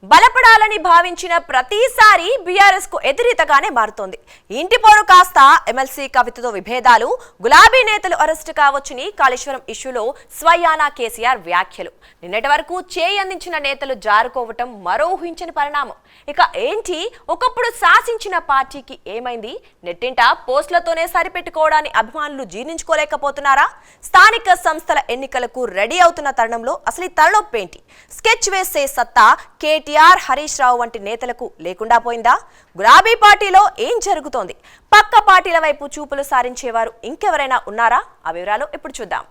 బలపడాలని భావించిన ప్రతిసారి బీఆర్ఎస్ కు ఎదురీతగానే మారుతోంది. ఇంటి పోరు కాస్త ఎమ్మెల్సీ కవితతో విభేదాలు, గులాబీ నేతలు అరెస్టు కావచ్చని కాళేశ్వరం ఇష్యూలో స్వయానా కేసీఆర్ వ్యాఖ్యలు, నిన్నటి వరకు చేయి అందించిన నేతలు జారుకోవటం మరో ఊహించని పరిణామం. ఇక ఏంటి, ఒకప్పుడు శాసించిన పార్టీకి ఏమైంది? నెట్టింట పోస్టులతోనే సరిపెట్టుకోవడాన్ని అభిమానులు జీర్ణించుకోలేకపోతున్నారా? స్థానిక సంస్థల ఎన్నికలకు రెడీ అవుతున్న తరుణంలో అసలు ఈ తలనొప్పేంటి? స్కెచ్ వేసే సత్తా కేటీఆర్, హరీష్ రావు వంటి నేతలకు లేకుండా పోయిందా? గులాబీ పార్టీలో ఏం జరుగుతోంది? పక్క పార్టీల వైపు చూపులు సారించేవారు ఇంకెవరైనా ఉన్నారా? ఆ వివరాలు ఇప్పుడు చూద్దాం.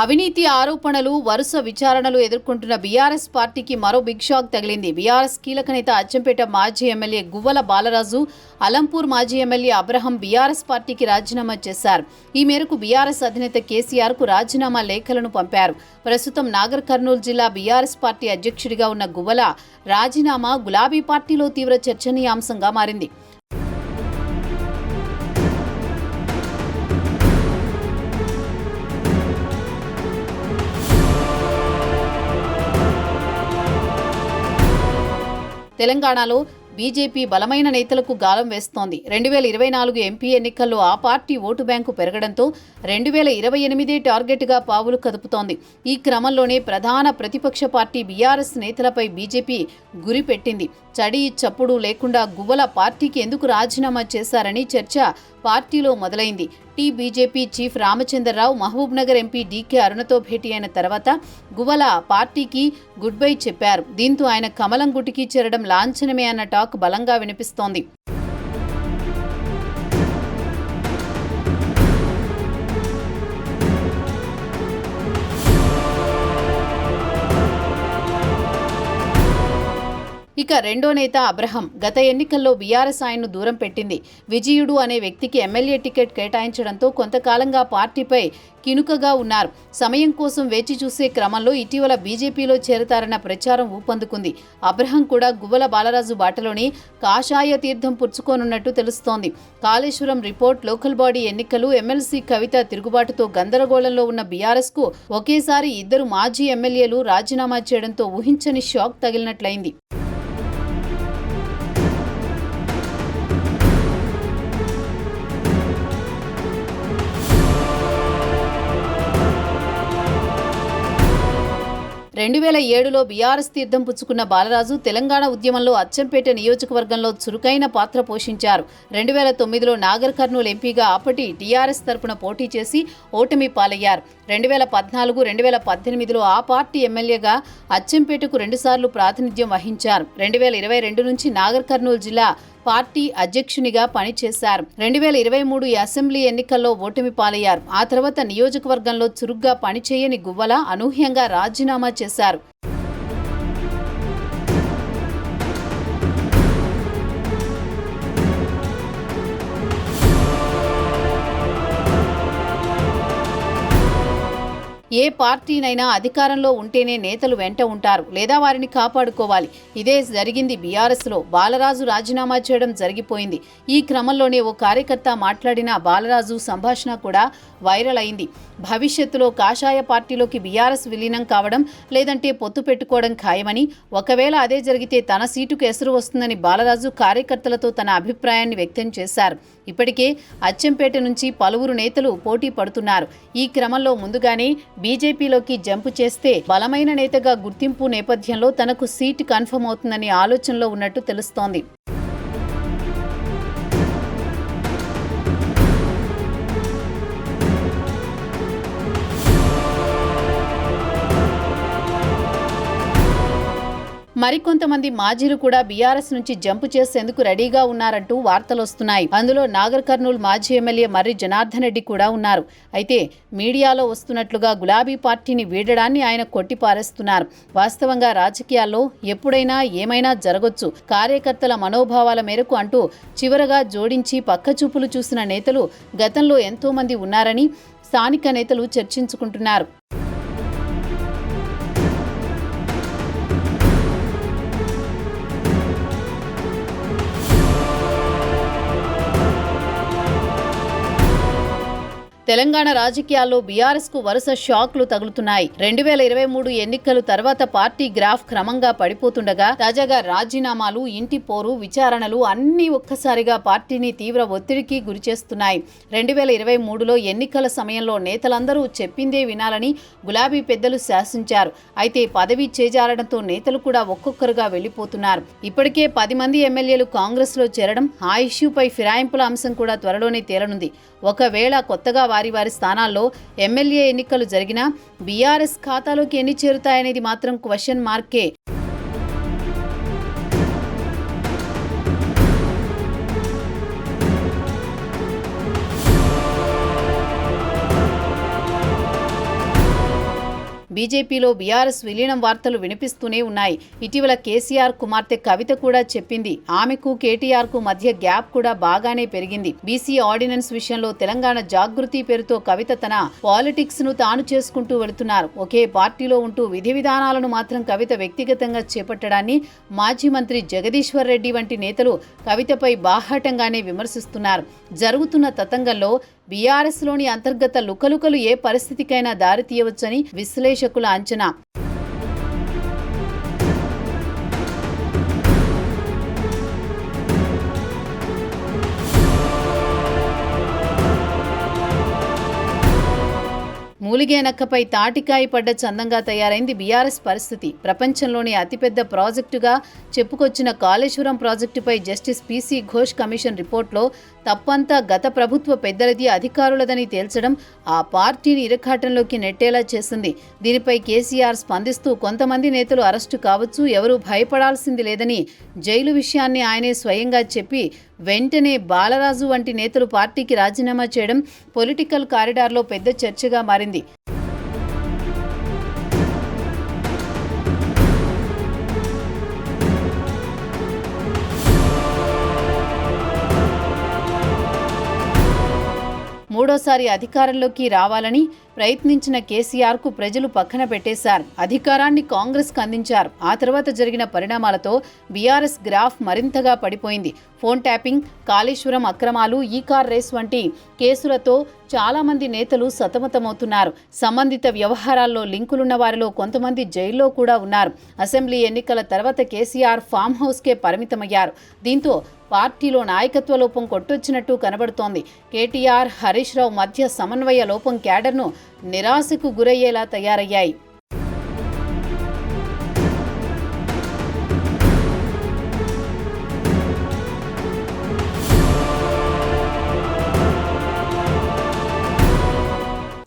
అవినీతి ఆరోపణలు, వరుస విచారణలు ఎదుర్కొంటున్న బీఆర్ఎస్ పార్టీకి మరో బిగ్ షాక్ తగిలింది. బీఆర్ఎస్ కీలక నేత అచ్చంపేట మాజీ ఎమ్మెల్యే గువ్వల బాలరాజు, అలంపూర్ మాజీ ఎమ్మెల్యే అబ్రహం బీఆర్ఎస్ పార్టీకి రాజీనామా చేశారు. ఈ మేరకు బీఆర్ఎస్ అధినేత కేసీఆర్ కు రాజీనామా లేఖలను పంపారు. ప్రస్తుతం నాగర్ కర్నూలు జిల్లా బీఆర్ఎస్ పార్టీ అధ్యక్షుడిగా ఉన్న గువ్వల రాజీనామా గులాబీ పార్టీలో తీవ్ర చర్చనీయాంశంగా మారింది. తెలంగాణలో బీజేపీ బలమైన నేతలకు గాలం వేస్తోంది. 2024 ఎంపీ ఎన్నికల్లో ఆ పార్టీ ఓటు బ్యాంకు పెరగడంతో 2028 టార్గెట్గా పావులు కదుపుతోంది. ఈ క్రమంలోనే ప్రధాన ప్రతిపక్ష పార్టీ బీఆర్ఎస్ నేతలపై బీజేపీ గురిపెట్టింది. చడి చప్పుడు లేకుండా గువ్వల పార్టీకి ఎందుకు రాజీనామా చేశారని చర్చ పార్టీలో మొదలైంది. BJP chief Ramachandra Rao Mahabub Nagar MP DK అరుణతో భేటీ అయిన తర్వాత గువ్వల పార్టీకి గుడ్ బై చెప్పారు. దీంతో ఆయన కమలం గుటికి చేరడం లాంఛనమే అన్న టాక్ బలంగా వినిపిస్తోంది. ఇక రెండో నేత అబ్రహం. గత ఎన్నికల్లో బీఆర్ఎస్ ఆయన్ను దూరం పెట్టింది. విజయుడు అనే వ్యక్తికి ఎమ్మెల్యే టికెట్ కేటాయించడంతో కొంతకాలంగా పార్టీపై కినుకగా ఉన్నారు. సమయం కోసం వేచి చూసే క్రమంలో ఇటీవల బీజేపీలో చేరతారన్న ప్రచారం ఊపందుకుంది. అబ్రహం కూడా గువ్వల బాలరాజు బాటలోని కాషాయ తీర్థం పుచ్చుకోనున్నట్టు తెలుస్తోంది. కాళేశ్వరం రిపోర్ట్, లోకల్ బాడీ ఎన్నికలు, ఎమ్మెల్సీ కవిత తిరుగుబాటుతో గందరగోళంలో ఉన్న బీఆర్ఎస్ కు ఒకేసారి ఇద్దరు మాజీ ఎమ్మెల్యేలు రాజీనామా చేయడంతో ఊహించని షాక్ తగిలినట్లయింది. రెండు 2007లో బీఆర్ఎస్ తీర్థం పుచ్చుకున్న బాలరాజు తెలంగాణ ఉద్యమంలో అచ్చంపేట నియోజకవర్గంలో చురుకైన పాత్ర పోషించారు. 2009లో నాగర్ కర్నూలు ఎంపీగా అప్పటి టీఆర్ఎస్ తరపున పోటీ చేసి ఓటమి పాలయ్యారు. 2014, 2018లో ఆ పార్టీ ఎమ్మెల్యేగా అచ్చంపేటకు 2 సార్లు ప్రాతినిధ్యం వహించారు. 2022 నుంచి నాగర్ కర్నూలు జిల్లా పార్టీ అధ్యక్షునిగా పనిచేశారు. 2023 అసెంబ్లీ ఎన్నికల్లో ఓటమి పాలయ్యారు. ఆ తర్వాత నియోజకవర్గంలో చురుగ్గా పనిచేయని గువ్వల అనూహ్యంగా రాజీనామా చేశారు. ఏ పార్టీనైనా అధికారంలో ఉంటేనే నేతలు వెంట ఉంటారు, లేదా వారిని కాపాడుకోవాలి. ఇదే జరిగింది బీఆర్ఎస్లో. బాలరాజు రాజీనామా చేయడం జరిగిపోయింది. ఈ క్రమంలోనే ఓ కార్యకర్త మాట్లాడిన బాలరాజు సంభాషణ కూడా వైరల్ అయింది. భవిష్యత్తులో కాషాయ పార్టీలోకి బీఆర్ఎస్ విలీనం కావడం, లేదంటే పొత్తు పెట్టుకోవడం ఖాయమని, ఒకవేళ అదే జరిగితే తన సీటుకు ఎసురు వస్తుందని బాలరాజు కార్యకర్తలతో తన అభిప్రాయాన్ని వ్యక్తం చేశారు. ఇప్పటికే అచ్చంపేట నుంచి పలువురు నేతలు పోటీ పడుతున్నారు. ఈ క్రమంలో ముందుగానే బీజేపీలోకి జంపు చేస్తే బలమైన నేతగా గుర్తింపు నేపథ్యంలో తనకు సీటు కన్ఫర్మ్ అవుతుందని ఆలోచనలో ఉన్నట్టు తెలుస్తోంది. మరికొంతమంది మాజీలు కూడా బీఆర్ఎస్ నుంచి జంపు చేసేందుకు రెడీగా ఉన్నారంటూ వార్తలొస్తున్నాయి. అందులో నాగర్ కర్నూలు మాజీ ఎమ్మెల్యే మర్రి జనార్దన్ రెడ్డి కూడా ఉన్నారు. అయితే మీడియాలో వస్తున్నట్లుగా గులాబీ పార్టీని వీడడాన్ని ఆయన కొట్టిపారేస్తున్నారు. వాస్తవంగా రాజకీయాల్లో ఎప్పుడైనా ఏమైనా జరగొచ్చు, కార్యకర్తల మనోభావాల మేరకు అంటూ చివరగా జోడించి పక్కచూపులు చూసిన నేతలు గతంలో ఎంతో మంది ఉన్నారని స్థానిక నేతలు చర్చించుకుంటున్నారు. తెలంగాణ రాజకీయాల్లో బీఆర్ఎస్ కు వరుస షాక్లు తగులుతున్నాయి. 2023 ఎన్నికలు తర్వాత పార్టీ గ్రాఫ్ క్రమంగా పడిపోతుండగా తాజాగా రాజీనామాలు, ఇంటి పోరు, విచారణలు అన్నీ ఒక్కసారిగా పార్టీని తీవ్ర ఒత్తిడికి గురిచేస్తున్నాయి. 2023లో ఎన్నికల సమయంలో నేతలందరూ చెప్పిందే వినాలని గులాబీ పెద్దలు శాసించారు. అయితే పదవి చేజారడంతో నేతలు కూడా ఒక్కొక్కరుగా వెళ్లిపోతున్నారు. ఇప్పటికే 10 మంది ఎమ్మెల్యేలు కాంగ్రెస్ లో చేరడం, ఆ ఇష్యూపై ఫిరాయింపుల అంశం కూడా త్వరలోనే తేలనుంది. ఒకవేళ కొత్తగా వారి స్థానాల్లో ఎమ్మెల్యే ఎన్నికలు జరిగినా బీఆర్ఎస్ ఖాతాలోకి ఎన్ని చేరుతాయనేది మాత్రం క్వశ్చన్ మార్కే. బీజేపీలో బీఆర్ఎస్ విలీనం వార్తలు వినిపిస్తూనే ఉన్నాయి. ఇటీవల కేసీఆర్ కుమార్తె కవిత కూడా చెప్పింది. ఆమెకు కేటీఆర్ కు మధ్య గ్యాప్ కూడా బాగానే పెరిగింది. బీసీ ఆర్డినెన్స్ విషయంలో తెలంగాణ జాగృతి పేరుతో కవిత తన పాలిటిక్స్ ను తాను చేసుకుంటూ వెళుతున్నారు. ఒకే పార్టీలో ఉంటూ విధి విధానాలను మాత్రం కవిత వ్యక్తిగతంగా చేపట్టడాన్ని మాజీ మంత్రి జగదీశ్వర్ రెడ్డి వంటి నేతలు కవితపై బాహాటంగానే విమర్శిస్తున్నారు. జరుగుతున్న తతంగంలో బీఆర్ఎస్లోని అంతర్గత లుకలుకలు ఏ పరిస్థితికైనా దారితీయవచ్చని విశ్లేషకుల అంచనా. మూలిగేనక్కపై తాటికాయ పడ్డ చందంగా తయారైంది బీఆర్ఎస్ పరిస్థితి. ప్రపంచంలోని అతిపెద్ద ప్రాజెక్టుగా చెప్పుకొచ్చిన కాళేశ్వరం ప్రాజెక్టుపై జస్టిస్ పీసీ ఘోష్ కమిషన్ రిపోర్ట్లో తప్పంతా గత ప్రభుత్వ పెద్దలది, అధికారులదని తేల్చడం ఆ పార్టీని ఇరకాటంలోకి నెట్టేలా చేసింది. దీనిపై కేసీఆర్ స్పందిస్తూ కొంతమంది నేతలు అరెస్టు కావచ్చు, ఎవరూ భయపడాల్సింది లేదని జైలు విషయాన్ని ఆయనే స్వయంగా చెప్పి వెంటనే బాలరాజు వంటి నేతలు పార్టీకి రాజీనామా చేయడం పొలిటికల్ కారిడార్లో పెద్ద చర్చగా మారింది. మూడోసారి అధికారంలోకి రావాలని ప్రయత్నించిన కేసీఆర్కు ప్రజలు పక్కన పెట్టేశారు. అధికారాన్ని కాంగ్రెస్కు అందించారు. ఆ తర్వాత జరిగిన పరిణామాలతో బీఆర్ఎస్ గ్రాఫ్ మరింతగా పడిపోయింది. ఫోన్ ట్యాపింగ్, కాళేశ్వరం అక్రమాలు, ఈ కార్ రేస్ వంటి కేసులతో చాలా మంది నేతలు సతమతమవుతున్నారు. సంబంధిత వ్యవహారాల్లో లింకులున్న వారిలో కొంతమంది జైల్లో కూడా ఉన్నారు. అసెంబ్లీ ఎన్నికల తర్వాత కేసీఆర్ ఫామ్ హౌస్కే పరిమితమయ్యారు. దీంతో పార్టీలో నాయకత్వ లోపం కొట్టొచ్చినట్టు కనబడుతోంది. కేటీఆర్, హరీష్ రావు మధ్య సమన్వయ లోపం క్యాడర్ను నిరాశకు గురయ్యేలా తయారయ్యాయి.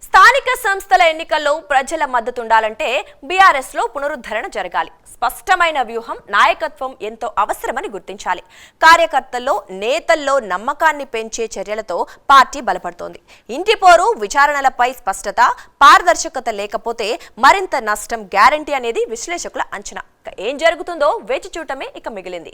స్థానిక సంస్థల ఎన్నికల్లో ప్రజల మద్దతు ఉండాలంటే బీఆర్ఎస్ లో పునరుద్ధరణ జరగాలి. స్పష్టమైన వ్యూహం, నాయకత్వం ఎంతో అవసరమని గుర్తించాలి. కార్యకర్తల్లో, నేతల్లో నమ్మకాన్ని పెంచే చర్యలతో పార్టీ బలపడుతోంది. ఇంటి పోరు, విచారణలపై స్పష్టత, పారదర్శకత లేకపోతే మరింత నష్టం గ్యారంటీ అనేది విశ్లేషకుల అంచనా. ఏం జరుగుతుందో వేచి చూడటమే ఇక మిగిలింది.